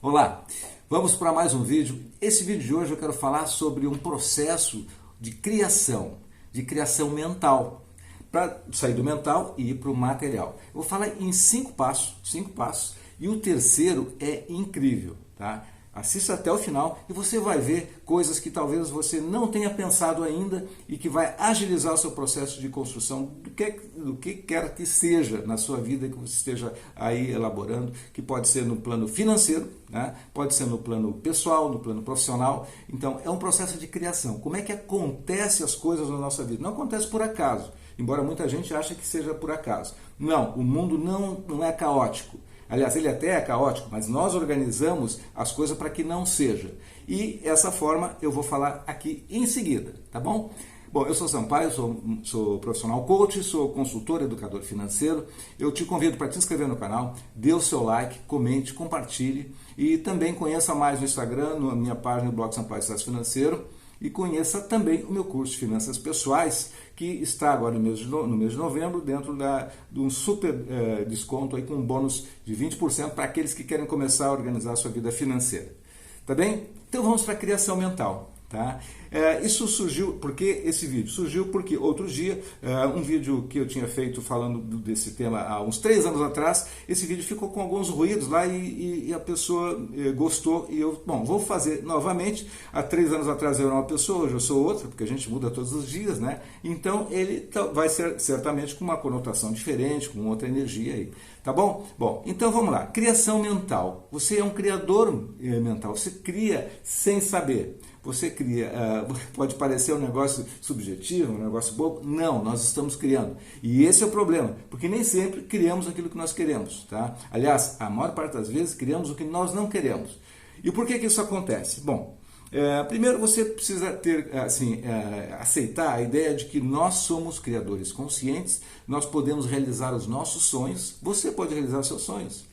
Olá, vamos para mais um vídeo. Esse vídeo de hoje eu quero falar sobre um processo de criação mental, para sair do mental e ir para o material. Eu vou falar em cinco passos, e o terceiro é incrível, tá? Assista até o final e você vai ver coisas que talvez você não tenha pensado ainda e que vai agilizar o seu processo de construção do que quer que seja na sua vida que você esteja aí elaborando, que pode ser no plano financeiro, né? Pode ser no plano pessoal, no plano profissional. Então é um processo de criação. Como é que acontece as coisas na nossa vida? Não acontece por acaso, embora muita gente ache que seja por acaso. Não, o mundo não é caótico. Aliás, ele até é caótico, mas nós organizamos as coisas para que não seja. E essa forma eu vou falar aqui em seguida, tá bom? Bom, eu sou Sampaio, sou profissional coach, sou consultor, educador financeiro. Eu te convido para te inscrever no canal, dê o seu like, comente, compartilhe e também conheça mais no Instagram, na minha página do blog Sampaio Sucesso Financeiro. E conheça também o meu curso de Finanças Pessoais, que está agora no mês de novembro, dentro de um super desconto aí, com um bônus de 20% para aqueles que querem começar a organizar a sua vida financeira. Tá bem? Então vamos para a criação mental. Tá? Isso surgiu, porque esse vídeo surgiu porque outro dia, um vídeo que eu tinha feito falando desse tema há uns 3 anos atrás, esse vídeo ficou com alguns ruídos lá e a pessoa gostou e eu, bom, vou fazer novamente. Há 3 anos atrás eu era uma pessoa, hoje eu sou outra, porque a gente muda todos os dias, né? Então ele vai ser certamente com uma conotação diferente, com outra energia aí, tá bom? Bom, então vamos lá, criação mental. Você é um criador mental, você cria sem saber. Você cria, pode parecer um negócio subjetivo, um negócio bobo. Não, nós estamos criando. E esse é o problema, porque nem sempre criamos aquilo que nós queremos. Tá? Aliás, a maior parte das vezes criamos o que nós não queremos. E por que isso acontece? Bom, primeiro você precisa ter, aceitar a ideia de que nós somos criadores conscientes, nós podemos realizar os nossos sonhos, você pode realizar os seus sonhos.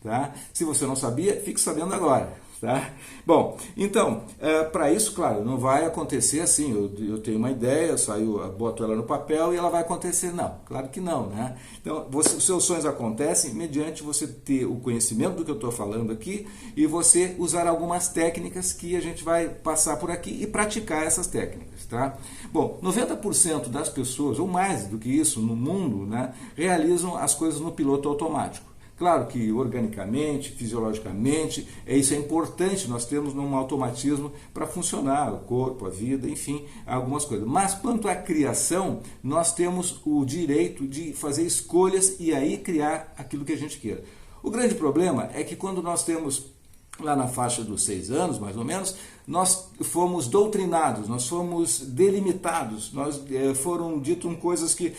Tá? Se você não sabia, fique sabendo agora. Tá? Bom, então, para isso, claro, não vai acontecer assim, eu tenho uma ideia, eu boto ela no papel e ela vai acontecer. Não, claro que não, né? Então, os seus sonhos acontecem mediante você ter o conhecimento do que eu estou falando aqui e você usar algumas técnicas que a gente vai passar por aqui e praticar essas técnicas, tá? Bom, 90% das pessoas, ou mais do que isso, no mundo, né, realizam as coisas no piloto automático. Claro que organicamente, fisiologicamente, isso é importante, nós temos um automatismo para funcionar, o corpo, a vida, enfim, algumas coisas. Mas quanto à criação, nós temos o direito de fazer escolhas e aí criar aquilo que a gente queira. O grande problema é que quando nós temos lá na faixa dos 6 anos, mais ou menos, nós fomos doutrinados, nós fomos delimitados, foram ditas coisas que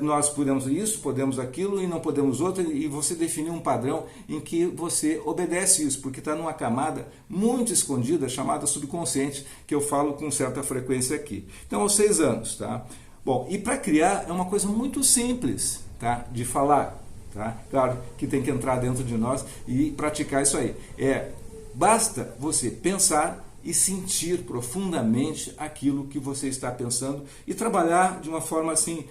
nós podemos isso, podemos aquilo e não podemos outro, e você definiu um padrão em que você obedece isso, porque está numa camada muito escondida, chamada subconsciente, que eu falo com certa frequência aqui. Então, aos 6 anos, tá? Bom, e para criar é uma coisa muito simples, tá? De falar. Tá? Claro que tem que entrar dentro de nós e praticar isso aí. Basta você pensar e sentir profundamente aquilo que você está pensando e trabalhar de uma forma assim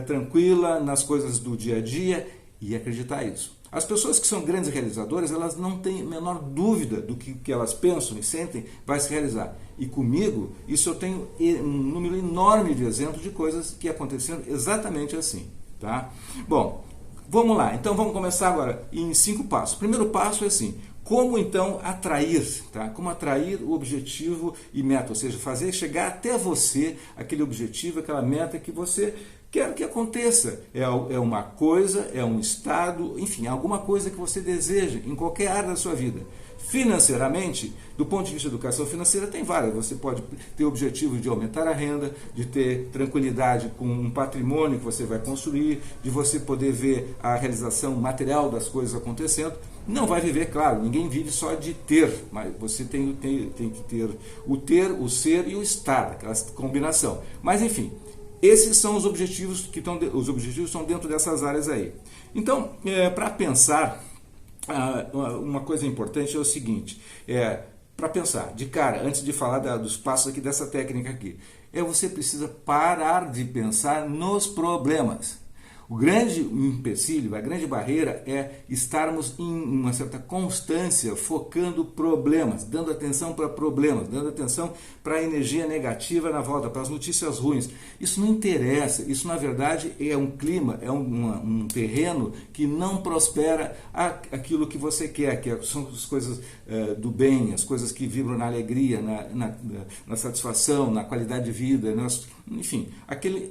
tranquila nas coisas do dia a dia e acreditar nisso. As pessoas que são grandes realizadoras, elas não têm a menor dúvida do que elas pensam e sentem vai se realizar. E comigo, isso eu tenho um número enorme de exemplos de coisas que aconteceram exatamente assim. Tá? Bom, vamos lá, então vamos começar agora em 5 passos. O primeiro passo é assim, como então atrair, tá? Como atrair o objetivo e meta, ou seja, fazer chegar até você aquele objetivo, aquela meta que você quer que aconteça. É uma coisa, é um estado, enfim, alguma coisa que você deseja em qualquer área da sua vida. Financeiramente, do ponto de vista de educação financeira, tem várias. Você pode ter o objetivo de aumentar a renda, de ter tranquilidade com um patrimônio que você vai construir, de você poder ver a realização material das coisas acontecendo. Não vai viver, claro, ninguém vive só de ter, mas você tem que ter, o ser e o estar, aquela combinação. Mas, enfim, esses são os objetivos os objetivos estão dentro dessas áreas aí. Então, para pensar, uma coisa importante é o seguinte, para pensar, de cara, antes de falar dos passos aqui dessa técnica aqui, você precisa parar de pensar nos problemas. O grande empecilho, a grande barreira é estarmos em uma certa constância, focando problemas, dando atenção para problemas, dando atenção para a energia negativa na volta, para as notícias ruins. Isso não interessa, isso na verdade é um clima, é um terreno que não prospera aquilo que você quer, que são as coisas do bem, as coisas que vibram na alegria, na satisfação, na qualidade de vida, enfim,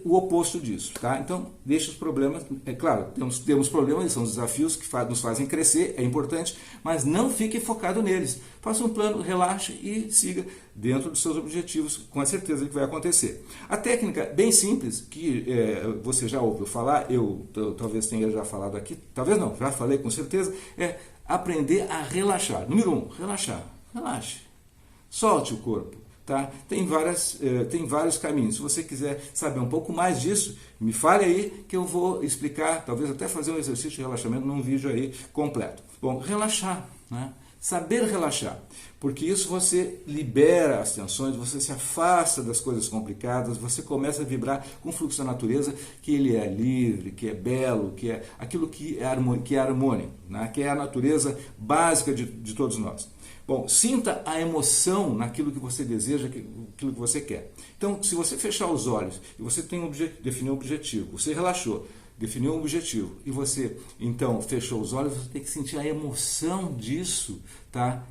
o oposto disso, tá? Então, deixa os problemas, é claro, temos problemas, são desafios que nos fazem crescer, é importante, mas não fique focado neles. Faça um plano, relaxe e siga dentro dos seus objetivos, com a certeza que vai acontecer. A técnica bem simples, que você já ouviu falar, eu talvez tenha já falado aqui, talvez não, já falei com certeza, é aprender a relaxar. Número 1, relaxar. Relaxe. Solte o corpo. Tá? Tem vários caminhos. Se você quiser saber um pouco mais disso, me fale aí que eu vou explicar, talvez até fazer um exercício de relaxamento num vídeo aí completo. Bom, relaxar, né? Saber relaxar, porque isso você libera as tensões, você se afasta das coisas complicadas, você começa a vibrar com o fluxo da natureza, que ele é livre, que é belo, que é aquilo que é harmônico, né? Que é a natureza básica de todos nós. Bom, sinta a emoção naquilo que você deseja, aquilo que você quer. Então, se você fechar os olhos e você definiu um objetivo, você relaxou, definiu um objetivo e você, então, fechou os olhos, você tem que sentir a emoção disso, tá?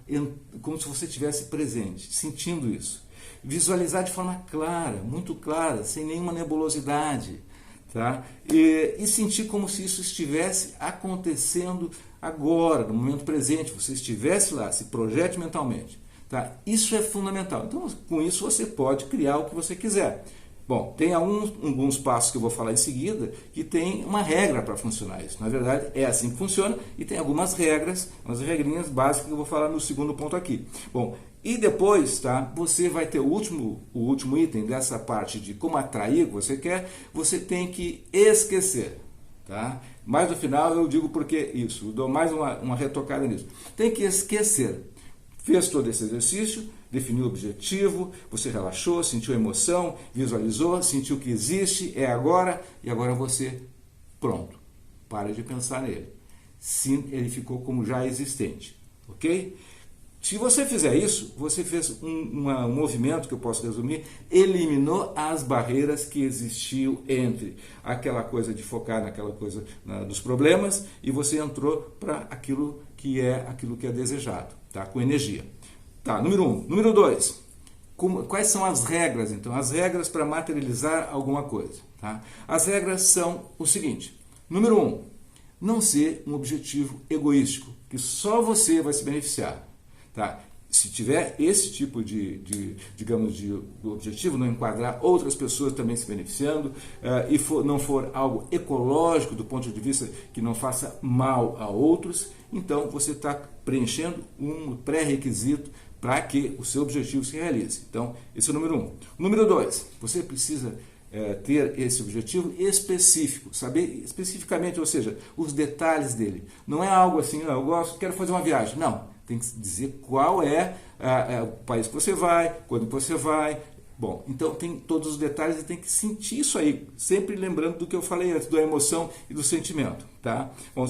Como se você estivesse presente, sentindo isso. Visualizar de forma clara, muito clara, sem nenhuma nebulosidade. Tá? E sentir como se isso estivesse acontecendo agora, no momento presente, você estivesse lá, se projete mentalmente. Tá? Isso é fundamental. Então, com isso, você pode criar o que você quiser. Bom, tem alguns passos que eu vou falar em seguida que tem uma regra para funcionar isso. Na verdade, é assim que funciona e tem algumas regras, umas regrinhas básicas que eu vou falar no segundo ponto aqui. Bom, e depois, tá, você vai ter o último item dessa parte de como atrair o que você quer, você tem que esquecer. Tá? Mas no final eu digo porque isso, eu dou mais uma retocada nisso. Tem que esquecer. Fez todo esse exercício, definiu o objetivo, você relaxou, sentiu a emoção, visualizou, sentiu que existe, é agora, e agora você, pronto, para de pensar nele. Sim, ele ficou como já existente, ok? Se você fizer isso, você fez um movimento que eu posso resumir, eliminou as barreiras que existiam entre aquela coisa de focar naquela coisa dos problemas e você entrou para aquilo que é desejado, tá? Com energia. Tá, número 1. Número 2. Quais são as regras, então? As regras para materializar alguma coisa. Tá? As regras são o seguinte. Número 1. Não ser um objetivo egoístico, que só você vai se beneficiar. Tá? Se tiver esse tipo digamos, de objetivo, não enquadrar outras pessoas também se beneficiando, não for algo ecológico do ponto de vista que não faça mal a outros, então você está preenchendo um pré-requisito para que o seu objetivo se realize. Então, esse é o número 1. Número 2, você precisa ter esse objetivo específico, saber especificamente, ou seja, os detalhes dele. Não é algo assim, quero fazer uma viagem. Não. Tem que dizer qual é o país que você vai, quando você vai. Bom, então tem todos os detalhes e tem que sentir isso aí, sempre lembrando do que eu falei antes, da emoção e do sentimento. Tá? Bom,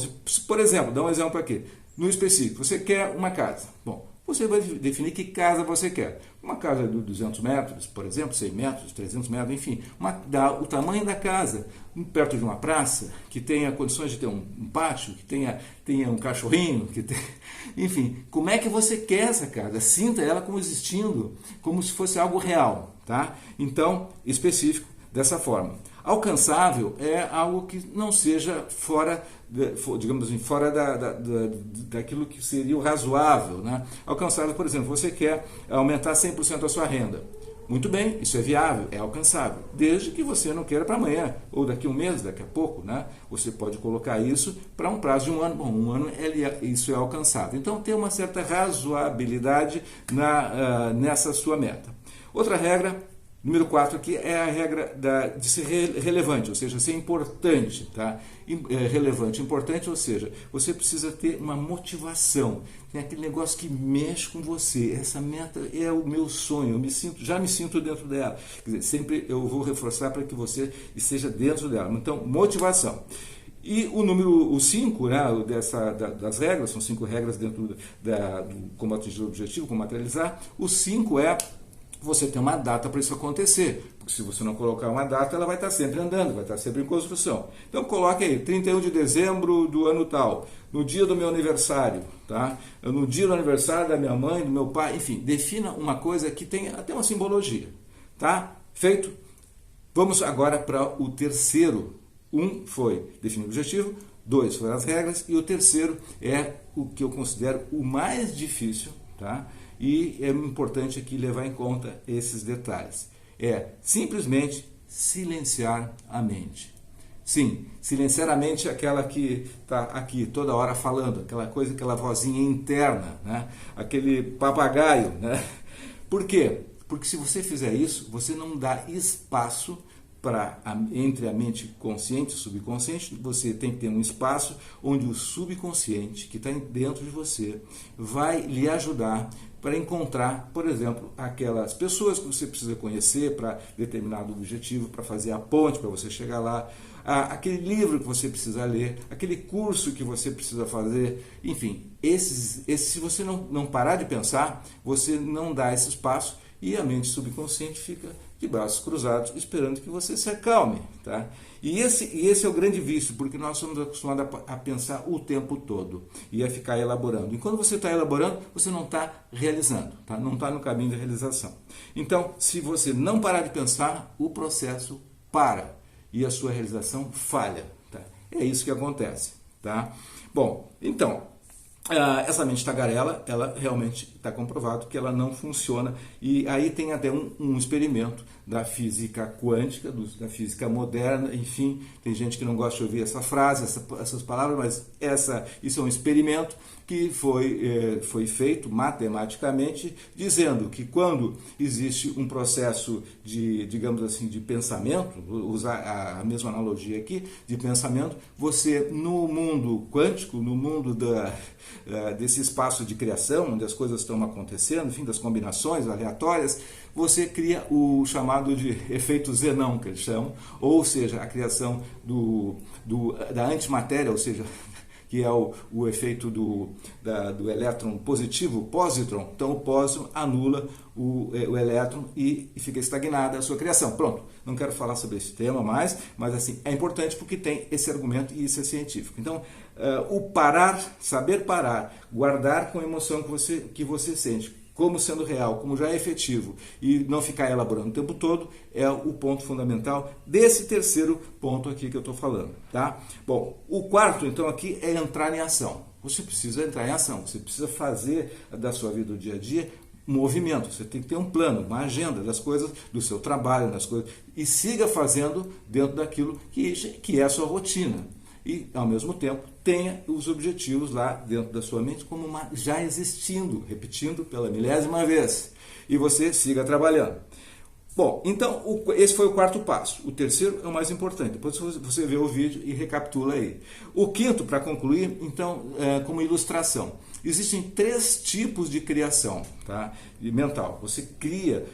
por exemplo, dá um exemplo aqui, no específico, você quer uma casa. Bom, você vai definir que casa você quer. Uma casa de 200 metros, por exemplo, 100 metros, 300 metros, enfim. O tamanho da casa, perto de uma praça, que tenha condições de ter um pátio, que tenha um cachorrinho, enfim. Como é que você quer essa casa? Sinta ela como existindo, como se fosse algo real. Tá? Então, específico dessa forma. Alcançável é algo que não seja fora, digamos assim, fora daquilo que seria o razoável. Né? Alcançável, por exemplo, você quer aumentar 100% a sua renda. Muito bem, isso é viável, é alcançável, desde que você não queira para amanhã, ou daqui a um mês, daqui a pouco, né? Você pode colocar isso para um prazo de um ano. Bom, um ano isso é alcançável. Então, tem uma certa razoabilidade nessa sua meta. Outra regra, Número 4 aqui é a regra de ser relevante, ou seja, ser importante, tá? Relevante, importante, ou seja, você precisa ter uma motivação, tem aquele negócio que mexe com você, essa meta é o meu sonho, já me sinto dentro dela, quer dizer, sempre eu vou reforçar para que você esteja dentro dela, então, motivação. E o 5, né, das regras, são 5 regras dentro do como atingir o objetivo, como materializar, o 5 é você ter uma data para isso acontecer, porque se você não colocar uma data, ela vai estar sempre andando, vai estar sempre em construção. Então coloque aí, 31 de dezembro do ano tal, no dia do meu aniversário, tá? No dia do aniversário da minha mãe, do meu pai, enfim, defina uma coisa que tenha até uma simbologia, tá? Feito? Vamos agora para o terceiro. 1 foi definir o objetivo, 2 foram as regras, e o terceiro é o que eu considero o mais difícil, tá? E é importante aqui levar em conta esses detalhes. É simplesmente silenciar a mente. Sim, silenciar a mente é aquela que está aqui toda hora falando, aquela coisa, aquela vozinha interna, né? Aquele papagaio, né? Por quê? Porque se você fizer isso, você não dá espaço entre a mente consciente e subconsciente, você tem que ter um espaço onde o subconsciente, que está dentro de você, vai lhe ajudar para encontrar, por exemplo, aquelas pessoas que você precisa conhecer para determinado objetivo, para fazer a ponte, para você chegar lá, aquele livro que você precisa ler, aquele curso que você precisa fazer, enfim, se você não parar de pensar, você não dá esse espaço e a mente subconsciente fica de braços cruzados, esperando que você se acalme, tá? E esse é o grande vício, porque nós somos acostumados a pensar o tempo todo e a ficar elaborando. E quando você está elaborando, você não está realizando, tá? Não está no caminho da realização. Então, se você não parar de pensar, o processo para e a sua realização falha, tá? É isso que acontece, tá? Bom, então, essa mente tagarela, ela realmente está comprovado que ela não funciona, e aí tem até um experimento da física quântica, da física moderna, enfim, tem gente que não gosta de ouvir essa frase, essas palavras, mas isso é um experimento que foi feito matematicamente, dizendo que quando existe um processo digamos assim, de pensamento, vou usar a mesma analogia aqui, de pensamento, você no mundo quântico, no mundo desse espaço de criação, onde as coisas estão acontecendo, enfim, das combinações aleatórias, você cria o chamado de efeito Zenão, que eles chamam, ou seja, a criação da antimatéria, ou seja, que é o efeito do elétron positivo, positron. Então o pósitron anula o elétron e fica estagnada a sua criação. Pronto, não quero falar sobre esse tema mais, mas assim, é importante porque tem esse argumento e isso é científico. Então, o parar, saber parar, guardar com a emoção que você sente, como sendo real, como já é efetivo, e não ficar elaborando o tempo todo, é o ponto fundamental desse terceiro ponto aqui que eu estou falando, tá? Bom, o quarto, então, aqui é entrar em ação. Você precisa entrar em ação, você precisa fazer da sua vida do dia a dia movimento, você tem que ter um plano, uma agenda das coisas, do seu trabalho, das coisas, e siga fazendo dentro daquilo que é a sua rotina. E, ao mesmo tempo, tenha os objetivos lá dentro da sua mente como já existindo, repetindo pela milésima vez. E você siga trabalhando. Bom, então, esse foi o quarto passo. O terceiro é o mais importante. Depois você vê o vídeo e recapitula aí. O quinto, para concluir, então, como ilustração. Existem 3 tipos de criação, tá? Mental. Você cria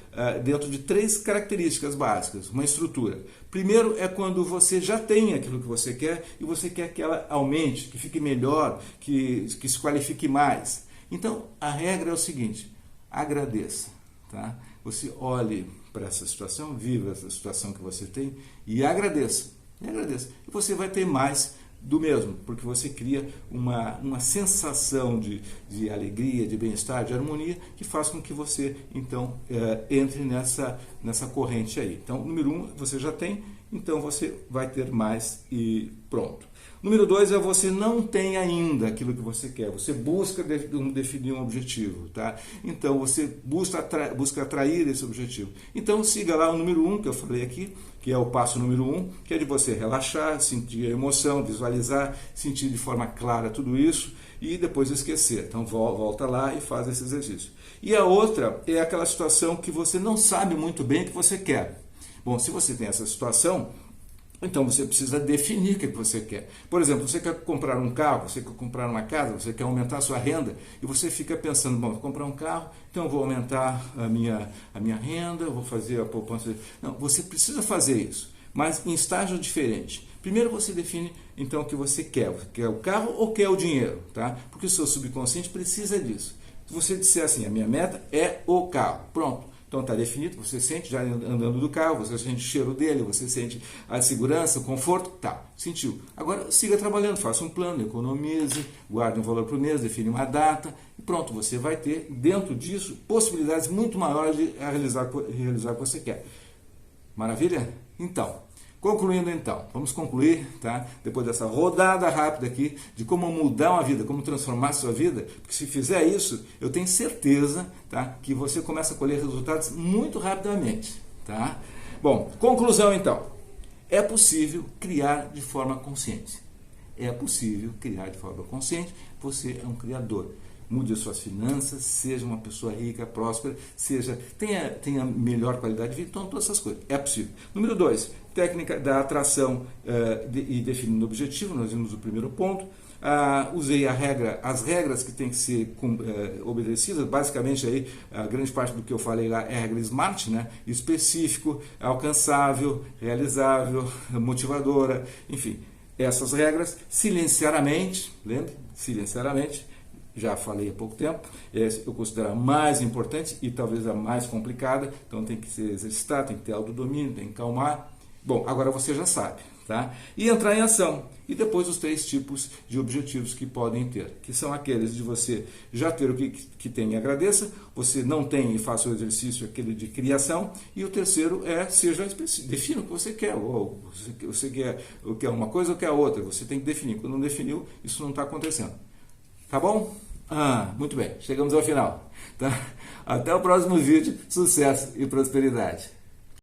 dentro de 3 características básicas, uma estrutura. Primeiro é quando você já tem aquilo que você quer e você quer que ela aumente, que fique melhor, que se qualifique mais. Então, a regra é o seguinte: agradeça, tá? Você olhe para essa situação, viva essa situação que você tem e agradeça. E agradeça. E você vai ter mais do mesmo, porque você cria uma sensação de alegria, de bem-estar, de harmonia, que faz com que você, então, entre nessa corrente aí. Então, número 1, você já tem, então você vai ter mais e pronto. Número 2 é você não tem ainda aquilo que você quer, você busca definir um objetivo, tá? Então você busca atrair esse objetivo. Então siga lá o número 1 que eu falei aqui, que é o passo número 1, que é de você relaxar, sentir a emoção, visualizar, sentir de forma clara tudo isso e depois esquecer. Então volta lá e faz esse exercício. E a outra é aquela situação que você não sabe muito bem o que você quer. Bom, se você tem essa situação, então você precisa definir o que você quer. Por exemplo, você quer comprar um carro, você quer comprar uma casa, você quer aumentar a sua renda e você fica pensando, bom, vou comprar um carro, então eu vou aumentar a minha renda, eu vou fazer a poupança. Não, você precisa fazer isso, mas em estágio diferente. Primeiro você define então o que você quer o carro ou quer o dinheiro, tá? Porque o seu subconsciente precisa disso. Se você disser assim, a minha meta é o carro, pronto. Então está definido, você sente já andando do carro, você sente o cheiro dele, você sente a segurança, o conforto, tá, sentiu. Agora siga trabalhando, faça um plano, economize, guarde um valor por mês, define uma data e pronto, você vai ter dentro disso possibilidades muito maiores de realizar o que você quer. Maravilha? Então, concluindo então, vamos concluir, tá? Depois dessa rodada rápida aqui de como mudar uma vida, como transformar a sua vida, porque se fizer isso, eu tenho certeza, tá, que você começa a colher resultados muito rapidamente, tá? Bom, conclusão então, é possível criar de forma consciente, é possível criar de forma consciente, você é um criador. Mude as suas finanças, seja uma pessoa rica, próspera, tenha melhor qualidade de vida, então todas essas coisas. É possível. Número 2, técnica da atração e definindo o objetivo, nós vimos o primeiro ponto. Usei as regras que têm que ser obedecidas, basicamente aí, a grande parte do que eu falei lá é a regra SMART, né? Específico, alcançável, realizável, motivadora, enfim. Essas regras, silenciaramente, lembre, silenciaramente, já falei há pouco tempo, eu considero a mais importante e talvez a mais complicada, então tem que se exercitar, tem que ter autodomínio, tem que calmar. Bom, agora você já sabe, tá? E entrar em ação. E depois os 3 tipos de objetivos que podem ter, que são aqueles de você já ter o que tem e agradeça, você não tem e faça o exercício, aquele de criação, e o terceiro é seja específico, defina o que você quer, ou você quer uma coisa ou quer outra, você tem que definir. Quando não definiu, isso não está acontecendo. Tá bom? Muito bem, chegamos ao final. Tá? Até o próximo vídeo, sucesso e prosperidade.